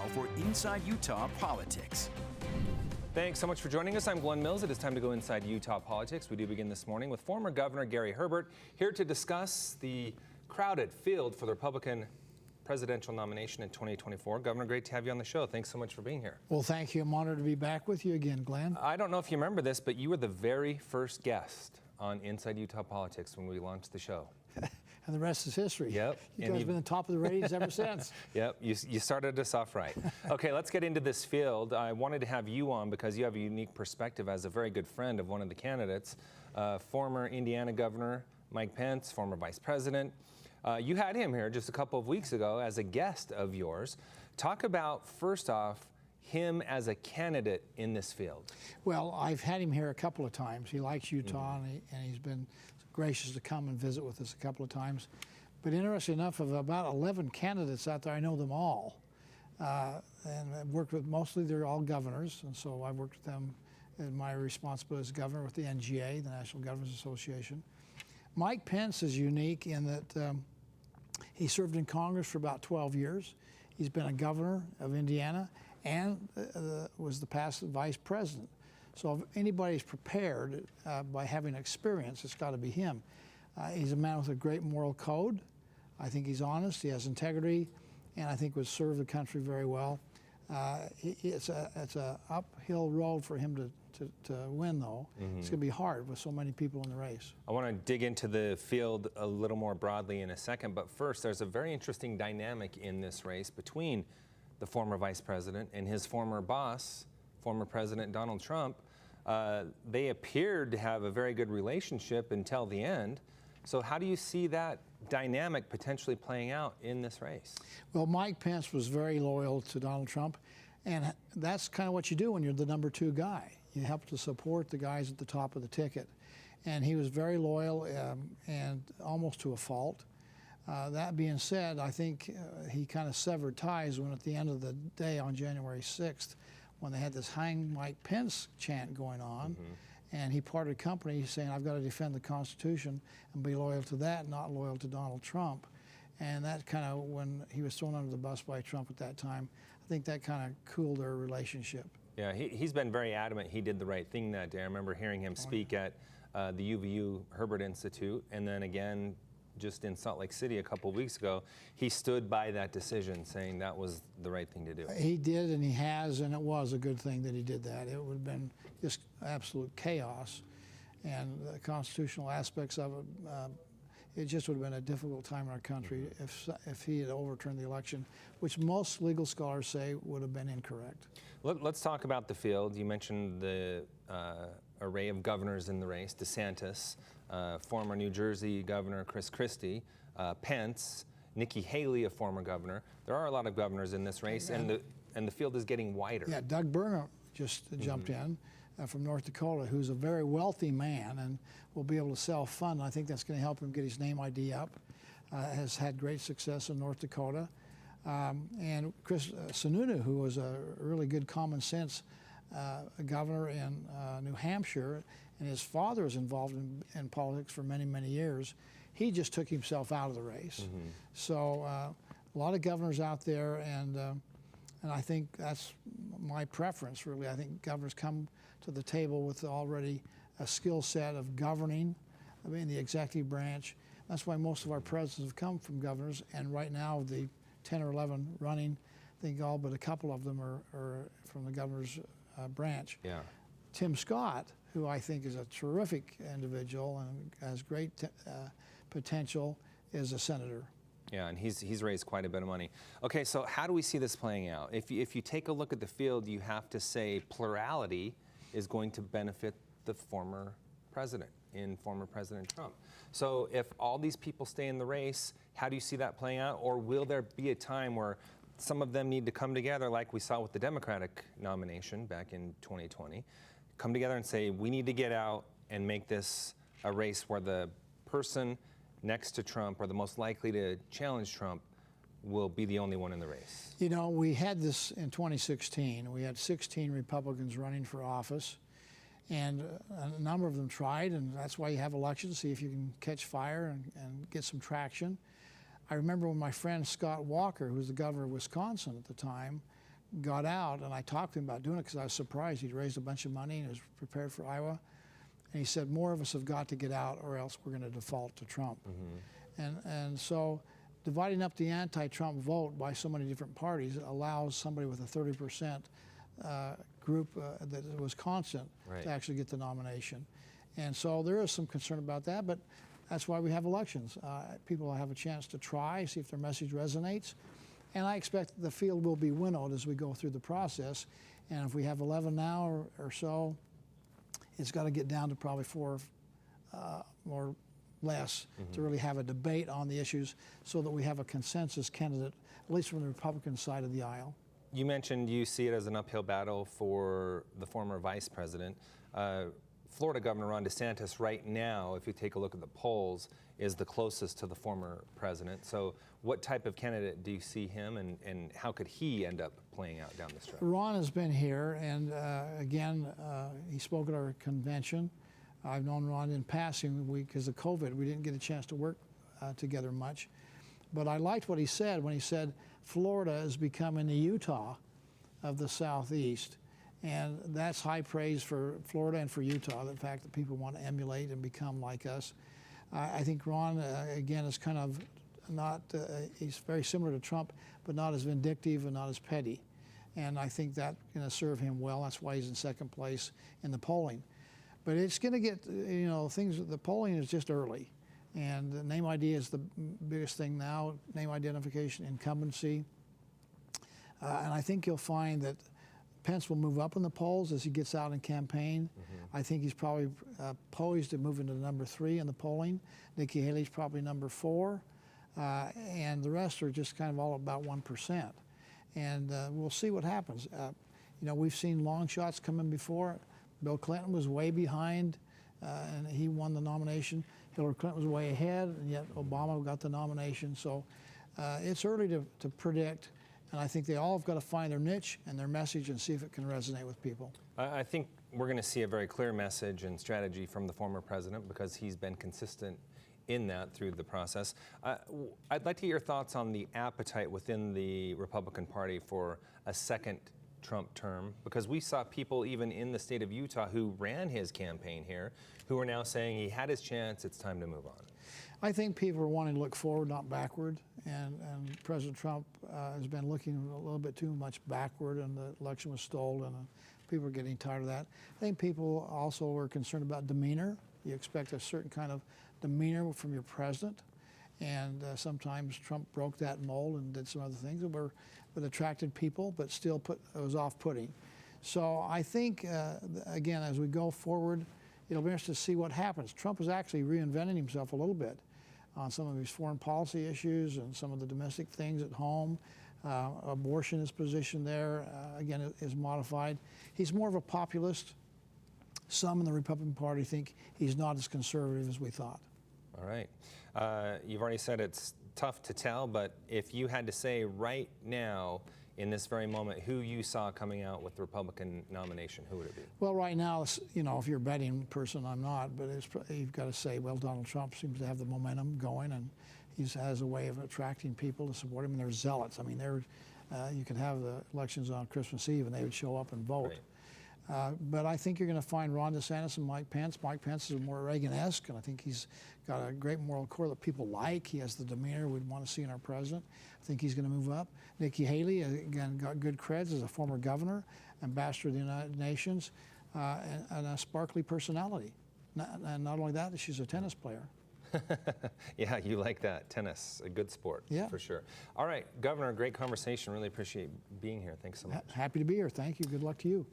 for Inside Utah Politics. Thanks so much for joining us. I'm Glenn Mills. It is time to go inside Utah politics. We do begin this morning with former Governor Gary Herbert here to discuss the crowded field for the Republican presidential nomination in 2024. Governor, great to have you on the show. Thanks so much for being here. Well, thank you. I'm honored to be back with you again, Glenn. I don't know if you remember this, but you were the very first guest on Inside Utah Politics when we launched the show. And the rest is history. Yep. You guys have been on top of the ratings ever since. Yep. You started us off right. Okay, let's get into this field. I wanted to have you on because you have a unique perspective as a very good friend of one of the candidates, former Indiana Governor Mike Pence, former Vice President. You had him here just a couple of weeks ago as a guest of yours. Talk about, first off, him as a candidate in this field. Well, I've had him here a couple of times. He likes Utah, and he's been gracious to come and visit with us a couple of times. But interesting enough, of about 11 candidates out there, I know them all. And I've worked with, mostly they're all governors, and so I've worked with them in my responsibility as governor with the NGA, the National Governors Association. Mike Pence is unique in that he served in Congress for about 12 years. He's been a governor of Indiana and was the past vice president. So if anybody's prepared by having experience, it's got to be him. He's a man with a great moral code. I think he's honest, he has integrity, and I think would serve the country very well. It's a uphill road for him to win, though. It's going to be hard with so many people in the race. I want to dig into the field a little more broadly in a second, but first, there's a very interesting dynamic in this race between the former vice president and his former boss, former President Donald Trump. They appeared to have a very good relationship until the end. So how do you see that dynamic potentially playing out in this race? Well, Mike Pence was very loyal to Donald Trump, and that's kind of what you do when you're the number two guy. You help to support the guys at the top of the ticket. And he was very loyal and almost to a fault. That being said, I think he kind of severed ties when at the end of the day on January 6th, when they had this Hang Mike Pence chant going on, and he parted company saying, I've got to defend the Constitution and be loyal to that, not loyal to Donald Trump. And that kind of, when he was thrown under the bus by Trump at that time, I think that kind of cooled their relationship. Yeah, he's been very adamant he did the right thing that day. I remember hearing him speak at the UVU Herbert Institute, and then again, just in Salt Lake City a couple of weeks ago, he stood by that decision, saying that was the right thing to do. He did, and he has, and it was a good thing that he did that. It would have been just absolute chaos, and the constitutional aspects of it, it just would have been a difficult time in our country if he had overturned the election, which most legal scholars say would have been incorrect. Let's talk about the field. You mentioned the array of governors in the race: DeSantis, former New Jersey Governor Chris Christie, Pence, Nikki Haley, a former governor. There are a lot of governors in this race, and the field is getting wider. Yeah, Doug Burgum just jumped in from North Dakota, who's a very wealthy man and will be able to self-fund. I think that's going to help him get his name ID up. Has had great success in North Dakota. And Chris Sununu, who was a really good common sense governor in New Hampshire, and his father was involved in politics for many, many years. He just took himself out of the race. So a lot of governors out there, and I think that's my preference, really. I think governors come to the table with already a skill set of governing, the executive branch. That's why most of our presidents have come from governors, and right now the 10 or 11 running, I think all but a couple of them are from the governor's branch. Yeah. Tim Scott, who I think is a terrific individual and has great potential, is a senator. Yeah, and he's raised quite a bit of money. Okay, so how do we see this playing out? If you take a look at the field, you have to say plurality is going to benefit the former president, in former President Trump. So if all these people stay in the race, how do you see that playing out? Or will there be a time where some of them need to come together, like we saw with the Democratic nomination back in 2020, come together and say, we need to get out and make this a race where the person next to Trump or the most likely to challenge Trump will be the only one in the race? You know, we had this in 2016. We had 16 Republicans running for office, and a number of them tried, and that's why you have elections, see if you can catch fire and get some traction. I remember when my friend Scott Walker, who was the governor of Wisconsin at the time, got out, and I talked to him about doing it because I was surprised. He'd raised a bunch of money and was prepared for Iowa. And he said, more of us have got to get out or else we're going to default to Trump. And so dividing up the anti-Trump vote by so many different parties allows somebody with a 30% group that was constant to actually get the nomination. And so there is some concern about that, but that's why we have elections. People have a chance to try, see if their message resonates. And I expect the field will be winnowed as we go through the process. And if we have 11 now or so, it's got to get down to probably 4 or less to really have a debate on the issues so that we have a consensus candidate, at least from the Republican side of the aisle. You mentioned you see it as an uphill battle for the former vice president. Florida Governor Ron DeSantis right now, if you take a look at the polls, is the closest to the former president. So what type of candidate do you see him, and how could he end up playing out down the stretch? Ron has been here, and again, he spoke at our convention. I've known Ron in passing. Because of COVID, we didn't get a chance to work together much. But I liked what he said when he said Florida is becoming the Utah of the Southeast. And that's high praise for Florida and for Utah, the fact that people want to emulate and become like us. I think Ron, again, is kind of not, he's very similar to Trump, but not as vindictive and not as petty. And I think that's going to serve him well. That's why he's in second place in the polling. But it's going to get, the polling is just early. And the name ID is the biggest thing now, name identification, incumbency. And I think you'll find that Pence will move up in the polls as he gets out in campaign. I think he's probably poised to move into number 3 in the polling. Nikki Haley's probably number 4. And the rest are just kind of all about 1%. And we'll see what happens. We've seen long shots come in before. Bill Clinton was way behind, and he won the nomination. Hillary Clinton was way ahead, and yet Obama got the nomination. So it's early to predict. And I think they all have got to find their niche and their message and see if it can resonate with people. I think we're going to see a very clear message and strategy from the former president because he's been consistent in that through the process. I'd like to get your thoughts on the appetite within the Republican Party for a second Trump term, because we saw people even in the state of Utah who ran his campaign here who are now saying he had his chance, it's time to move on. I think people are wanting to look forward, not backward, and President Trump has been looking a little bit too much backward, and the election was stolen, and people are getting tired of that. I think people also are concerned about demeanor. You expect a certain kind of demeanor from your president, and sometimes Trump broke that mold and did some other things that attracted people, but still it was off-putting. So I think, again, as we go forward, it'll be interesting to see what happens. Trump is actually reinventing himself a little bit on some of his foreign policy issues and some of the domestic things at home. Abortion is positioned there, again, is modified. He's more of a populist. Some in the Republican Party think he's not as conservative as we thought. All right. You've already said it's tough to tell, but if you had to say right now, in this very moment, who you saw coming out with the Republican nomination, who would it be? Well, right now, if you're a betting person, I'm not, but you've got to say, well, Donald Trump seems to have the momentum going, and he has a way of attracting people to support him, and they're zealots. I mean, you could have the elections on Christmas Eve, and they would show up and vote. Right. But I think you're going to find Ron DeSantis and Mike Pence. Mike Pence is more Reagan-esque, and I think he's got a great moral core that people like. He has the demeanor we'd want to see in our president. I think he's going to move up. Nikki Haley, again, got good creds as a former governor, ambassador of the United Nations, and a sparkly personality. And not only that, she's a tennis player. Yeah, you like that. Tennis, a good sport, for sure. All right, Governor, great conversation. Really appreciate being here. Thanks so much. Happy to be here. Thank you. Good luck to you.